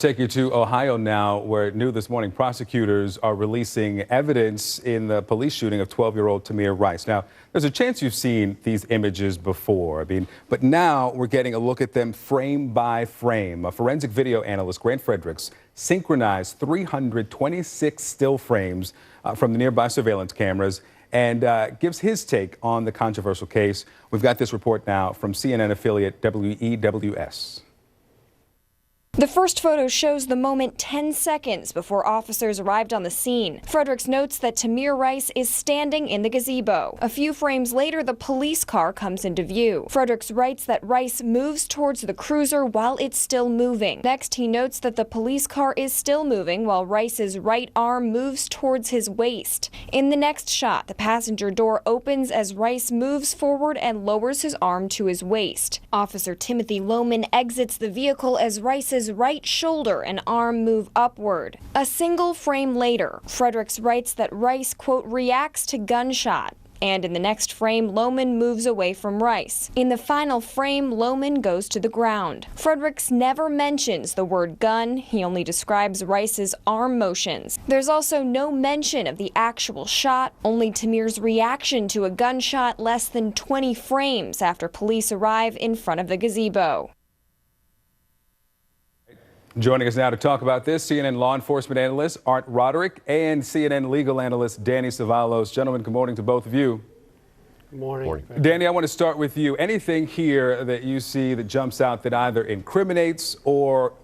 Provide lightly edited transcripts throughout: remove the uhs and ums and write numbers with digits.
Take you to Ohio now, where new this morning prosecutors are releasing evidence in the police shooting of 12-year-old Tamir Rice. Now, there's a chance you've seen these images before. But now we're getting a look at them frame by frame. A forensic video analyst, Grant Fredericks, synchronized 326 still frames from the nearby surveillance cameras and gives his take on the controversial case. We've got this report now from CNN affiliate WEWS. The first photo shows the moment 10 seconds before officers arrived on the scene. Fredericks notes that Tamir Rice is standing in the gazebo. A few frames later, the police car comes into view. Fredericks writes that Rice moves towards the cruiser while it's still moving. Next, he notes that the police car is still moving while Rice's right arm moves towards his waist. In the next shot, the passenger door opens as Rice moves forward and lowers his arm to his waist. Officer Timothy Lohman exits the vehicle as Rice's right shoulder and arm move upward. A single frame later, Fredericks writes that Rice, quote, reacts to gunshot. And in the next frame, Lohman moves away from Rice. In the final frame, Lohman goes to the ground. Fredericks never mentions the word gun. He only describes Rice's arm motions. There's also no mention of the actual shot, only Tamir's reaction to a gunshot less than 20 frames after police arrive in front of the gazebo. Joining us now to talk about this, CNN law enforcement analyst Art Roderick and CNN legal analyst Danny Cevallos. Gentlemen, good morning to both of you. Good morning. Danny, I want to start with you. Anything here that you see that jumps out that either incriminates or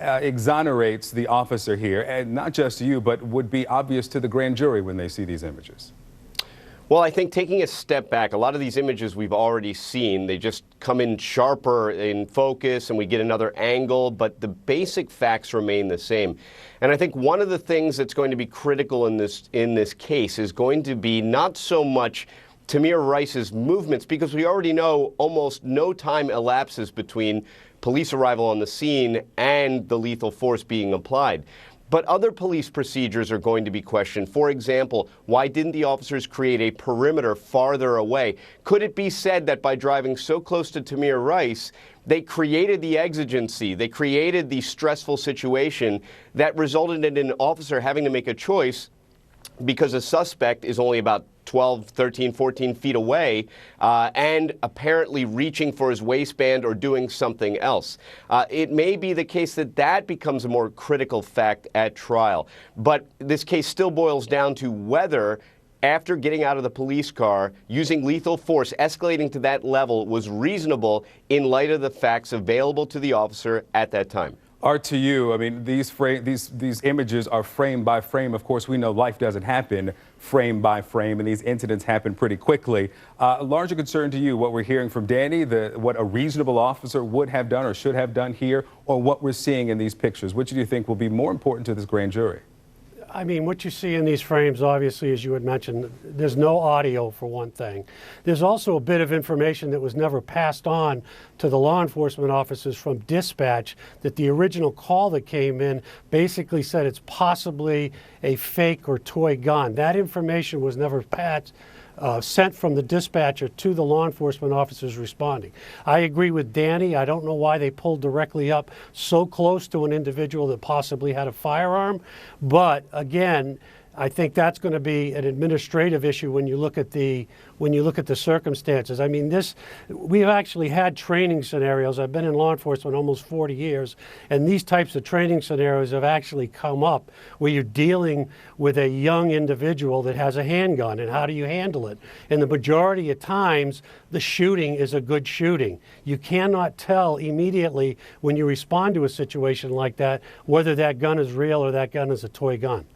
exonerates the officer here, and not just you, but would be obvious to the grand jury when they see these images? Well, I think taking a step back, a lot of these images we've already seen, they just come in sharper in focus and we get another angle, but the basic facts remain the same. And I think one of the things that's going to be critical in this case is going to be not so much Tamir Rice's movements, because we already know almost no time elapses between police arrival on the scene and the lethal force being applied. But other police procedures are going to be questioned. For example, why didn't the officers create a perimeter farther away? Could it be said that by driving so close to Tamir Rice, they created the exigency, they created the stressful situation that resulted in an officer having to make a choice because a suspect is only about 12, 13, 14 feet away and apparently reaching for his waistband or doing something else. It may be the case that that becomes a more critical fact at trial. But this case still boils down to whether, after getting out of the police car, using lethal force, escalating to that level, was reasonable in light of the facts available to the officer at that time. Art, to you, I mean, these images are frame by frame. Of course, we know life doesn't happen frame by frame, and these incidents happen pretty quickly. Larger concern to you, what we're hearing from Danny, what a reasonable officer would have done or should have done here, or what we're seeing in these pictures? Which do you think will be more important to this grand jury? I mean, what you see in these frames, obviously, as you had mentioned, there's no audio, for one thing. There's also a bit of information that was never passed on to the law enforcement officers from dispatch, that the original call that came in basically said it's possibly a fake or toy gun. That information was never sent from the dispatcher to the law enforcement officers responding. I agree with Danny. I don't know why they pulled directly up so close to an individual that possibly had a firearm. But again, I think that's going to be an administrative issue when you look at the circumstances. I mean, we've actually had training scenarios. I've been in law enforcement almost 40 years, and these types of training scenarios have actually come up where you're dealing with a young individual that has a handgun, and how do you handle it? And the majority of times, the shooting is a good shooting. You cannot tell immediately when you respond to a situation like that whether that gun is real or that gun is a toy gun.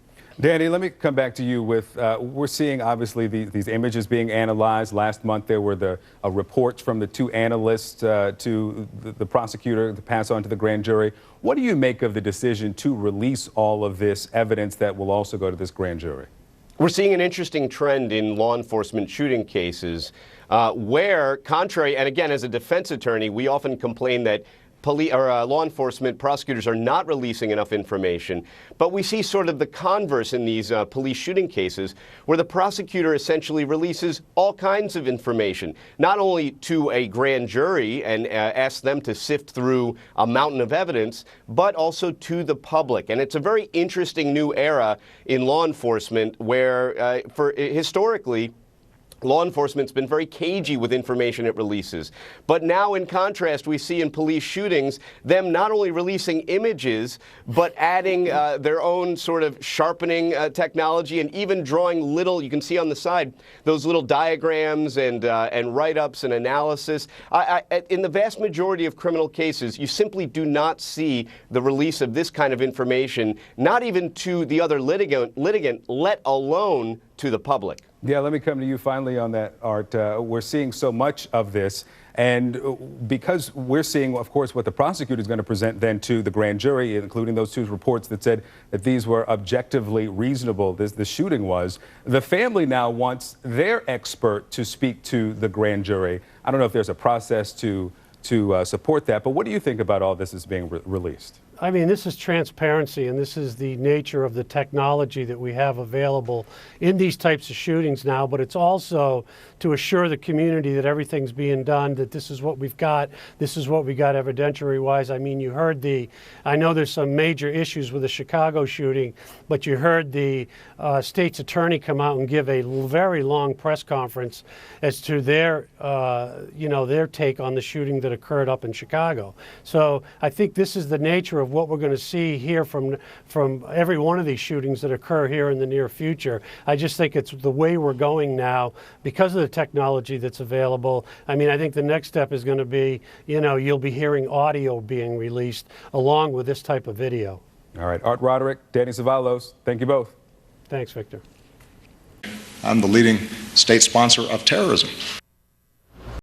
Danny, let me come back to you with, we're seeing obviously these images being analyzed. Last month there were the reports from the two analysts to the prosecutor to pass on to the grand jury. What do you make of the decision to release all of this evidence that will also go to this grand jury? We're seeing an interesting trend in law enforcement shooting cases where, contrary, and again, as a defense attorney, we often complain that law enforcement prosecutors are not releasing enough information, but we see sort of the converse in these police shooting cases where the prosecutor essentially releases all kinds of information, not only to a grand jury and asks them to sift through a mountain of evidence, but also to the public. And it's a very interesting new era in law enforcement where historically, law enforcement's been very cagey with information it releases. But now, in contrast, we see in police shootings them not only releasing images, but adding their own sort of sharpening technology and even drawing little, you can see on the side, those little diagrams and write-ups and analysis. In the vast majority of criminal cases, you simply do not see the release of this kind of information, not even to the other litigant, let alone to the public. Yeah, let me come to you finally on that, Art. We're seeing so much of this, and because we're seeing, of course, what the prosecutor is going to present then to the grand jury, including those two reports that said that these were objectively reasonable, the shooting was, the family now wants their expert to speak to the grand jury. I don't know if there's a process to support that, but what do you think about all this as being released? I mean, this is transparency, and this is the nature of the technology that we have available in these types of shootings now, but it's also to assure the community that everything's being done, that this is what we've got, this is what we got evidentiary-wise. I mean, you heard I know there's some major issues with the Chicago shooting, but you heard the state's attorney come out and give a very long press conference as to their take on the shooting that occurred up in Chicago. So I think this is the nature of what we're going to see here from every one of these shootings that occur here in the near future. I just think it's the way we're going now because of the technology that's available. I mean, I think the next step is going to be, you'll be hearing audio being released along with this type of video. All right, Art Roderick, Danny Savalos, thank you both. Thanks, Victor. I'm the leading state sponsor of terrorism.